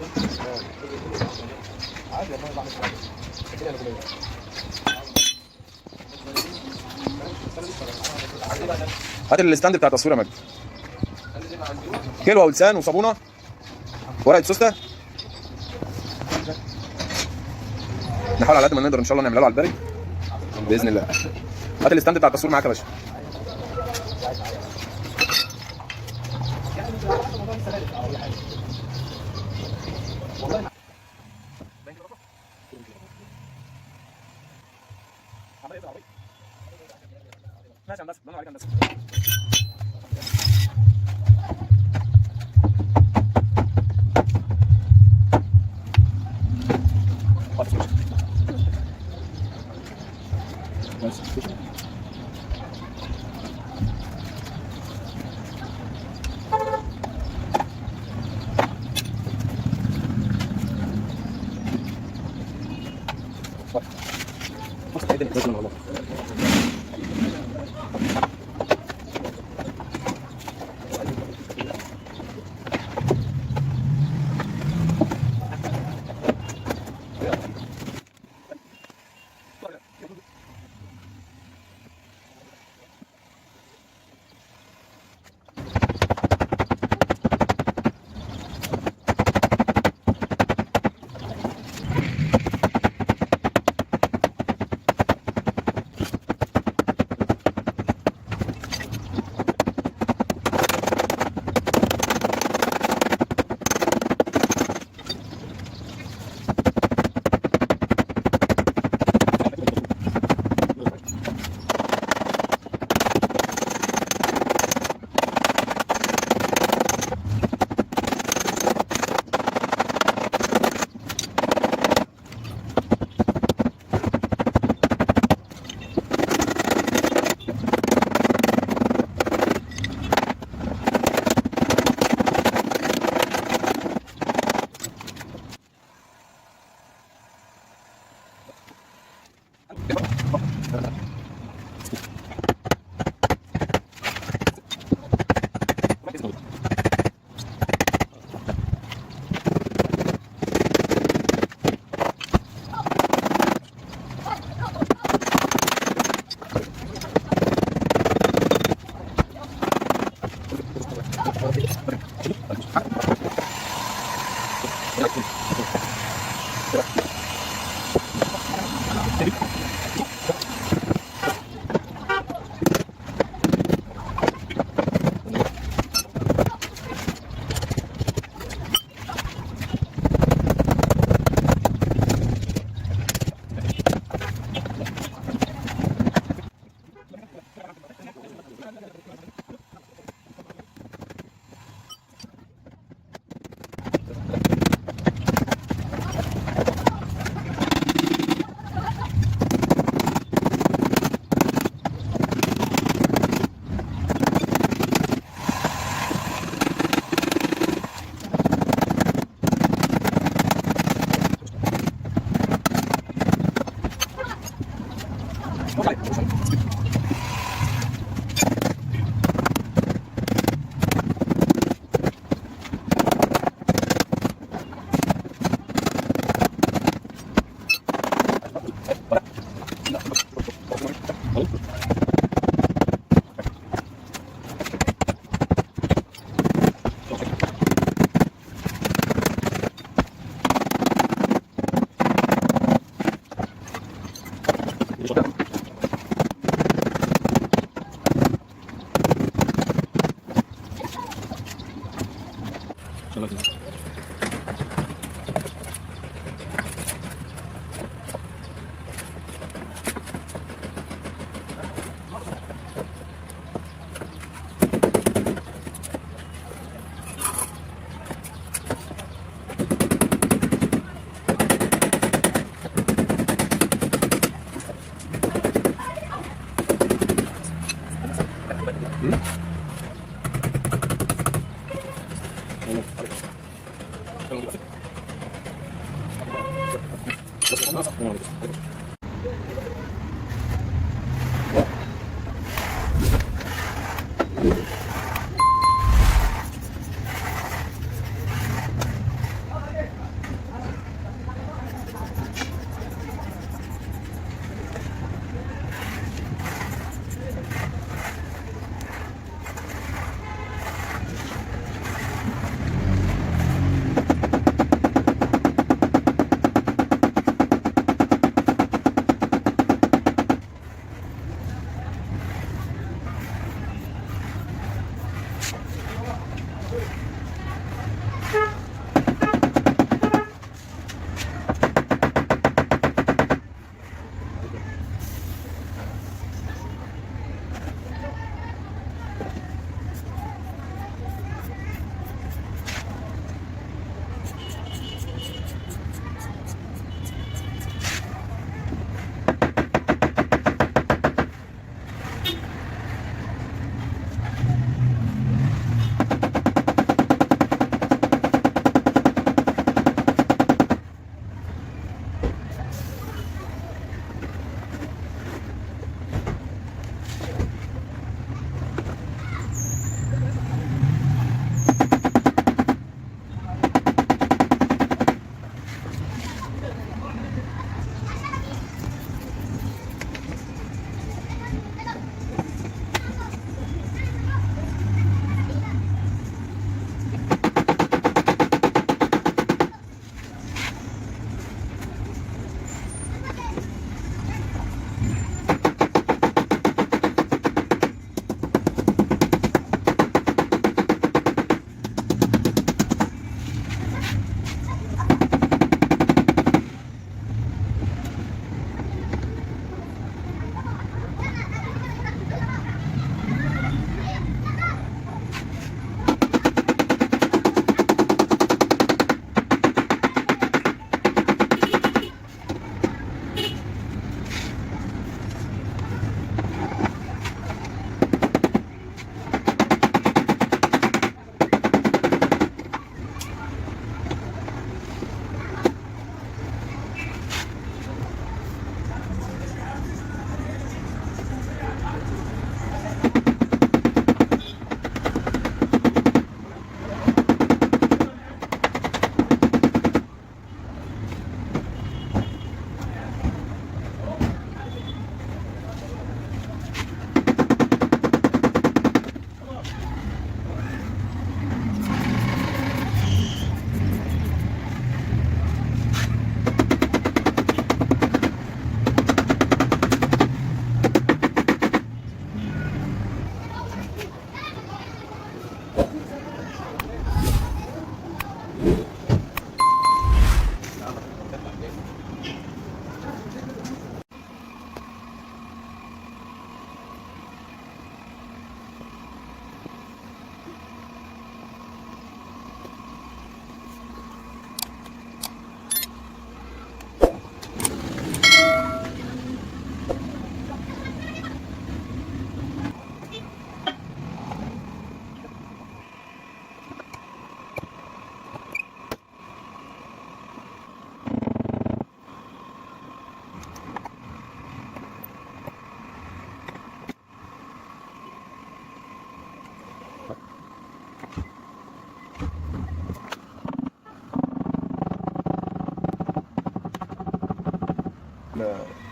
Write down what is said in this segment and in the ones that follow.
هات الستاند بتاع التصوير يا مجدي. كيلو ولسان وصابونه ورقه سوسته. نحاول على قد ما نقدر ان شاء الله نعملها له على البارد باذن الله. هات الستاند بتاع التصوير معاك يا باشا. ماشي هندسه، الله عليك هندسه.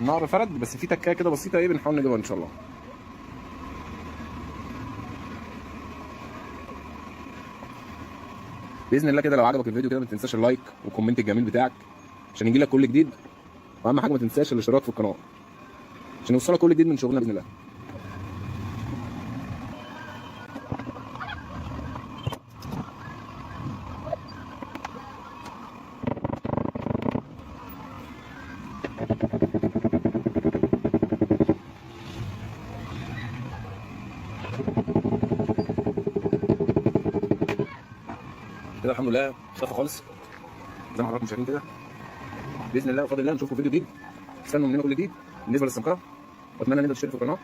النهر فرد، بس في تكايه كده بسيطه ايه بنحاول نجيبها ان شاء الله. باذن الله كده لو عجبك الفيديو كده ما تنساش اللايك والكومنت الجميل بتاعك عشان يجي لك كل جديد، واهم حاجه ما تنساش الاشتراك في القناه عشان يوصلك كل جديد من شغلنا باذن الله. كده الحمد لله اختفى خالص زي ما حضراتكم شايفين كده. باذن الله وبفضل الله نشوفكم فيديو جديد، استنوا مننا كل جديد بالنسبه للسمكره، واتمنى ان انتوا تشتركوا في القناه.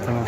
تمام.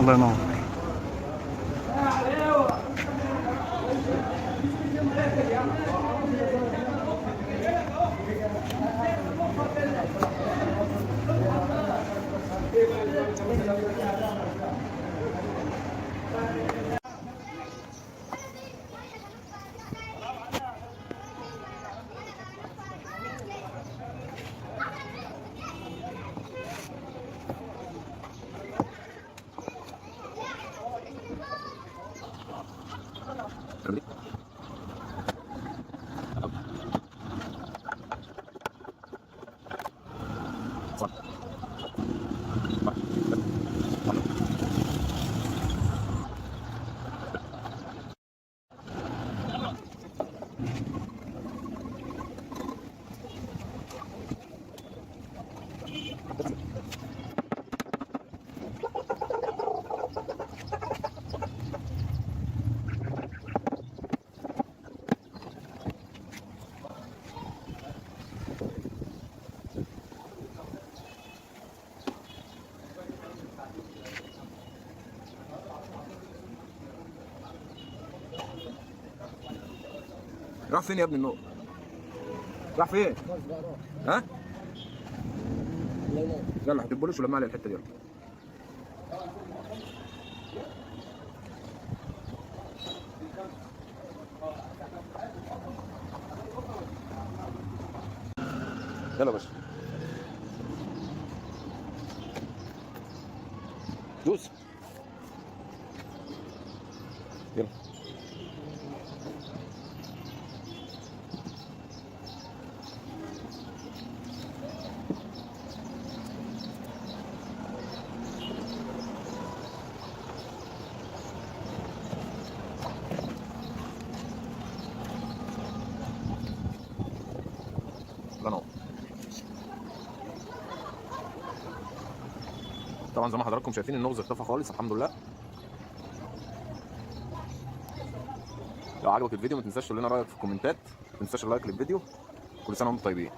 الله ينور. راح فين يا ابن النور؟ راح فين؟ ها؟ يلا هتبولش ولا معلي الحته دي؟ يلا يلا يا باشا دوس يلا. طبعا زي ما حضراتكم شايفين النغز اختفى خالص الحمد لله. لو عجبك الفيديو ما تنساش تقول لنا رايك في الكومنتات، ما تنساش اللايك للفيديو. كل سنه وانتم طيبين.